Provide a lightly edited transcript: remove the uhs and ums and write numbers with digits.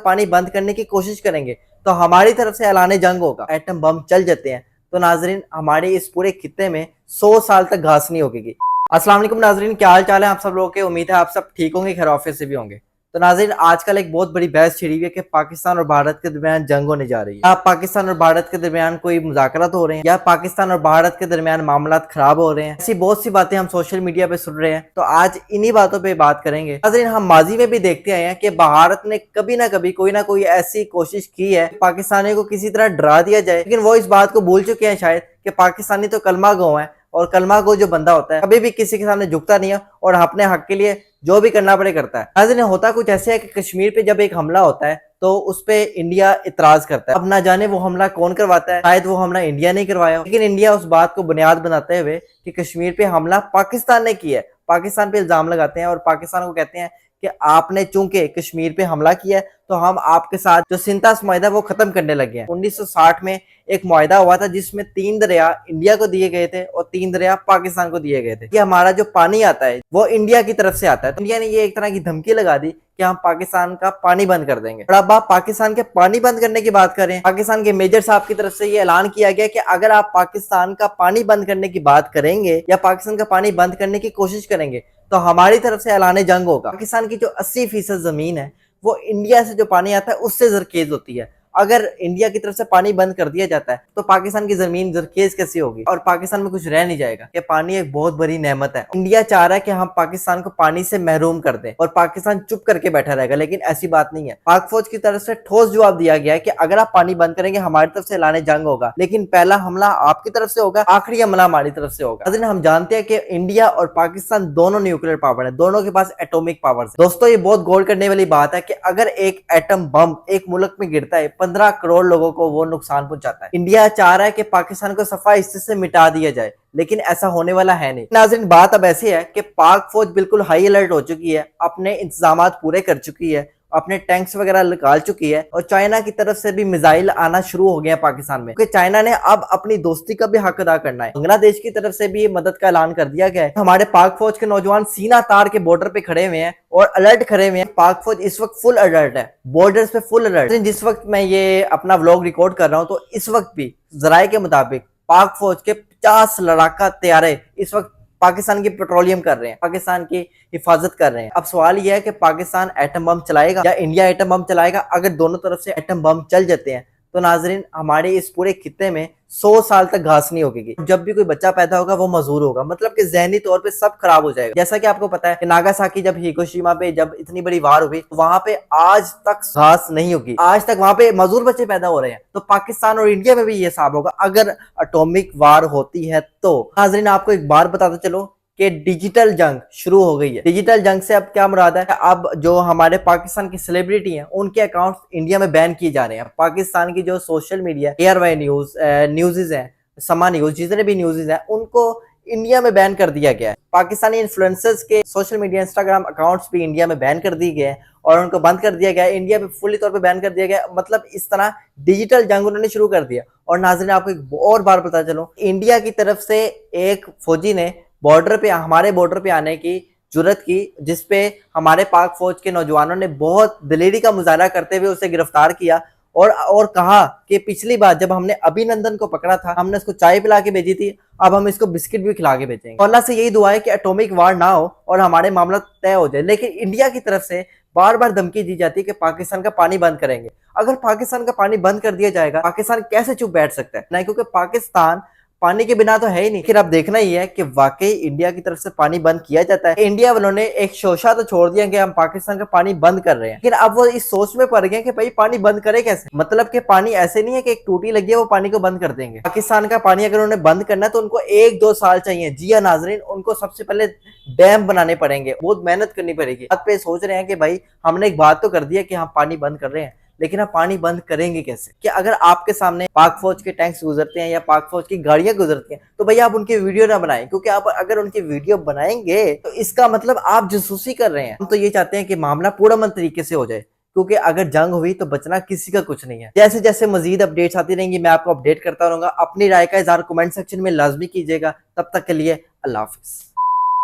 पानी बंद करने की कोशिश करेंगे तो हमारी तरफ से ऐलान जंग होगा। एटम बम चल जाते हैं तो नाजरीन हमारे इस पूरे खित्ते में 100 साल तक घास नहीं होगी। अस्सलाम वालेकुम नाजरीन, क्या हाल चाल है आप सब लोगों के। उम्मीद है आप सब ठीक होंगे, खैर ऑफिस से भी होंगे। तो नाजरीन आजकल एक बहुत बड़ी बहस छिड़ी हुई है कि पाकिस्तान और भारत के दरमियान जंग होने जा रही है। या पाकिस्तान और भारत के दरमियान कोई मुज़ाकरात हो रहे हैं या पाकिस्तान और भारत के दरमियान मामला खराब हो रहे हैं। ऐसी बहुत सी बातें हम सोशल मीडिया पे सुन रहे हैं, तो आज इन्हीं बातों पे बात करेंगे। नाजरीन हम माजी में भी देखते आए हैं कि भारत ने कभी ना कभी कोई ना कोई ऐसी कोशिश की है पाकिस्तानियों को किसी तरह डरा दिया जाए, लेकिन वो इस बात को भूल चुके हैं शायद कि पाकिस्तानी तो कलमा गो है और कलमा गो जो बंदा होता है कभी भी किसी के सामने झुकता नहीं है और अपने हक के लिए जो भी करना पड़े करता है। नाज़रीन होता कुछ ऐसे है कि कश्मीर पे जब एक हमला होता है तो उस पे इंडिया इतराज करता है। अब ना जाने वो हमला कौन करवाता है, शायद वो हमला इंडिया ने करवाया, लेकिन इंडिया उस बात को बुनियाद बनाते हुए कि कश्मीर पे हमला पाकिस्तान ने किया है, पाकिस्तान पे इल्जाम लगाते हैं और पाकिस्तान को कहते हैं कि आपने चूंकि कश्मीर पे हमला किया है तो हम आपके साथ जो सिंतास मुआहिदा वो खत्म करने लगे हैं। 1960 में एक मुआहिदा हुआ था जिसमें 3 दरिया इंडिया को दिए गए थे और 3 दरिया पाकिस्तान को दिए गए थे कि हमारा जो पानी आता है वो इंडिया की तरफ से आता है। तो इंडिया ने ये एक तरह की धमकी लगा दी कि हम पाकिस्तान का पानी बंद कर देंगे। और अब आप पाकिस्तान के पानी बंद करने की बात करें, पाकिस्तान के मेजर साहब की तरफ से ये ऐलान किया गया कि अगर आप पाकिस्तान का पानी बंद करने की बात करेंगे या पाकिस्तान का पानी बंद करने की कोशिश करेंगे तो हमारी तरफ से ऐलान जंग होगा। पाकिस्तान की जो 80% जमीन है वो इंडिया से जो पानी आता है उससे जरखेज होती है। अगर इंडिया की तरफ से पानी बंद कर दिया जाता है तो पाकिस्तान की जमीन जरखेज कैसी होगी और पाकिस्तान में कुछ रह नहीं जाएगा। कि पानी एक बहुत बड़ी नेमत है। इंडिया चाह रहा है कि हम पाकिस्तान को पानी से महरूम कर दें और पाकिस्तान चुप करके बैठा रहेगा, लेकिन ऐसी बात नहीं है। पाक फौज की तरफ से ठोस जवाब दिया गया है कि अगर आप पानी बंद करेंगे हमारी तरफ से ऐलान जंग होगा, लेकिन पहला हमला आपकी तरफ से होगा, आखिरी हमला हमारी तरफ से होगा। हम जानते हैं कि इंडिया और पाकिस्तान दोनों न्यूक्लियर पावर है, दोनों के पास एटॉमिक पावर है। दोस्तों ये बहुत गौर करने वाली बात है कि अगर एक एटम बम एक मुल्क में गिरता है 15 करोड़ लोगों को वो नुकसान पहुंचाता है। इंडिया चाह रहा है कि पाकिस्तान को सफा हिस्से से मिटा दिया जाए, लेकिन ऐसा होने वाला है नहीं। नाज़रीन बात अब ऐसी है कि पाक फौज बिल्कुल हाई अलर्ट हो चुकी है, अपने इंतजाम पूरे कर चुकी है, अपने टैंक्स वगैरह निकाल चुकी है और चाइना की तरफ से भी मिसाइल आना शुरू हो गया पाकिस्तान में, क्योंकि चाइना ने अब अपनी दोस्ती का भी हक अदा करना है। बांग्लादेश की तरफ से भी मदद का ऐलान कर दिया गया है। हमारे पाक फौज के नौजवान सीना तार के बॉर्डर पे खड़े हुए हैं और अलर्ट खड़े हुए हैं। पाक फौज इस वक्त फुल अलर्ट है, बॉर्डर्स पे फुल अलर्ट। जिस वक्त मैं ये अपना व्लॉग रिकॉर्ड कर रहा हूँ तो इस वक्त भी जराये के मुताबिक पाक फौज के 50 लड़ाका तैयारे इस वक्त पाकिस्तान की पेट्रोलियम कर रहे हैं, पाकिस्तान की हिफाजत कर रहे हैं। अब सवाल यह है कि पाकिस्तान एटम बम चलाएगा या इंडिया एटम बम चलाएगा। अगर दोनों तरफ से एटम बम चल जाते हैं तो नाजरीन हमारे इस पूरे खित्ते में 100 साल तक घास नहीं होगी। जब भी कोई बच्चा पैदा होगा वो मजदूर होगा, मतलब कि जहनी तौर पे सब खराब हो जाएगा। जैसा कि आपको पता है कि नागासाकी जब हिरोशिमा पे जब इतनी बड़ी वार हुई वहां पे आज तक घास नहीं होगी, आज तक वहां पे मजदूर बच्चे पैदा हो रहे हैं। तो पाकिस्तान और इंडिया में भी ये हिसाब होगा अगर एटॉमिक वार होती है तो। नाजरीन आपको एक बार बताते चलो कि डिजिटल जंग शुरू हो गई है। डिजिटल जंग से अब क्या मुराद है, अब जो हमारे पाकिस्तान की सेलिब्रिटी हैं उनके अकाउंट्स इंडिया में बैन किए जा रहे हैं। पाकिस्तान की जो सोशल मीडिया ARY न्यूज़ हैं, समा न्यूज, जितने भी न्यूज़ हैं उनको इंडिया में बैन कर दिया गया है। पाकिस्तानी इन्फ्लुएंसर्स के सोशल मीडिया इंस्टाग्राम अकाउंट्स भी इंडिया में बैन कर दिए गए हैं और उनको बंद कर दिया गया है। इंडिया में फुली तौर पे बैन कर दिया गया, मतलब इस तरह डिजिटल जंग उन्होंने शुरू कर दिया। और नाज़रीन आपको एक और बार पता चलो, इंडिया की तरफ से एक फौजी ने बॉर्डर पे हमारे बॉर्डर पे आने की जुर्रत की, जिसपे हमारे पाक फौज के नौजवानों ने बहुत दिलेरी का मुजाहरा करते हुए उसे गिरफ्तार किया और कहा कि पिछली बार जब हमने अभिनंदन को पकड़ा था हमने उसको चाय पिला के भेजी थी, अब हम इसको बिस्किट भी खिला के भेजेंगे। अल्लाह से यही दुआ है कि एटॉमिक वार ना हो और हमारे मामला तय हो जाए। लेकिन इंडिया की तरफ से बार बार धमकी दी जाती है कि पाकिस्तान का पानी बंद करेंगे। अगर पाकिस्तान का पानी बंद कर दिया जाएगा पाकिस्तान कैसे चुप बैठ सकता है, नहीं, क्योंकि पाकिस्तान पानी के बिना तो है ही नहीं। फिर अब देखना ही है कि वाकई इंडिया की तरफ से पानी बंद किया जाता है। इंडिया वालों ने एक शोशा तो छोड़ दिया कि हम पाकिस्तान का पानी बंद कर रहे हैं, लेकिन अब वो इस सोच में पड़ गए कि भाई पानी बंद करे कैसे। मतलब कि पानी ऐसे नहीं है कि एक टूटी लगी है वो पानी को बंद कर देंगे। पाकिस्तान का पानी अगर उन्हें बंद करना है तो उनको 1-2 साल चाहिए। जी हाँ नाजरीन, उनको सबसे पहले डैम बनाने पड़ेंगे, बहुत मेहनत करनी पड़ेगी। अब पे सोच रहे हैं कि भाई हमने एक बात तो कर दिया कि हम पानी बंद कर रहे हैं, लेकिन आप पानी बंद करेंगे कैसे। कि अगर आपके सामने पाक फौज के टैंक्स गुजरते हैं या पाक फौज की गाड़ियां गुजरती हैं तो भैया आप उनकी वीडियो ना बनाएं, क्योंकि आप अगर उनकी वीडियो बनाएंगे तो इसका मतलब आप जासूसी कर रहे हैं। हम तो ये चाहते हैं कि मामला पूरा मन तरीके से हो जाए, क्योंकि अगर जंग हुई तो बचना किसी का कुछ नहीं है। जैसे जैसे मजीद अपडेट्स आती रहेंगी मैं आपको अपडेट करता रहूंगा। अपनी राय का इजहार कमेंट सेक्शन में लाजमी कीजिएगा। तब तक के लिए अल्लाह हाफिज।